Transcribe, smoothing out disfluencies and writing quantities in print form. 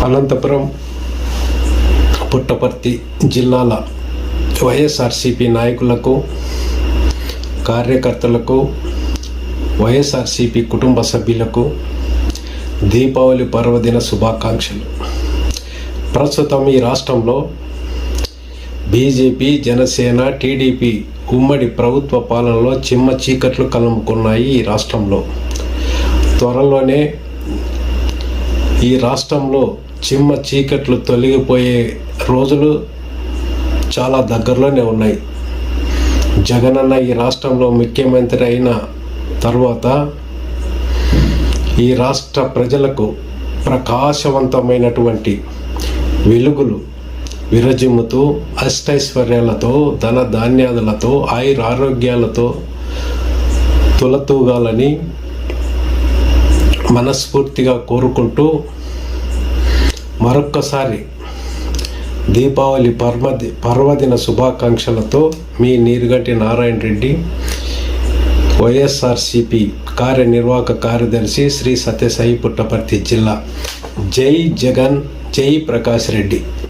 అనంతపురం, పుట్టపర్తి జిల్లాల వైఎస్ఆర్సీపీ నాయకులకు, కార్యకర్తలకు, వైఎస్ఆర్సీపీ కుటుంబ సభ్యులకు దీపావళి పర్వదిన శుభాకాంక్షలు. ప్రస్తుతం ఈ రాష్ట్రంలో బీజేపీ, జనసేన, టీడీపీ ఉమ్మడి ప్రభుత్వ పాలనలో చిమ్మ చీకట్లు కలుముకున్నాయి ఈ రాష్ట్రంలో. త్వరలోనే ఈ రాష్ట్రంలో చిమ్మ చీకట్లు తొలగిపోయే రోజులు చాలా దగ్గరలోనే ఉన్నాయి. జగనన్న ఈ రాష్ట్రంలో ముఖ్యమంత్రి అయిన తర్వాత ఈ రాష్ట్ర ప్రజలకు ప్రకాశవంతమైనటువంటి వెలుగులు విరజిమ్ముతూ అష్టైశ్వర్యాలతో, ధన ధాన్యాదులతో, ఆయురారోగ్యాలతో తులతూగాలని మనస్ఫూర్తిగా కోరుకుంటూ మరొక్కసారి దీపావళి పర్వదిన శుభాకాంక్షలతో మీ నీరుగంటి నారాయణ రెడ్డి, వైఎస్ఆర్సీపీ కార్యనిర్వాహక కార్యదర్శి, శ్రీ సత్యసాయి, పుట్టపర్తి జిల్లా. జై జగన్, జై ప్రకాష్ రెడ్డి.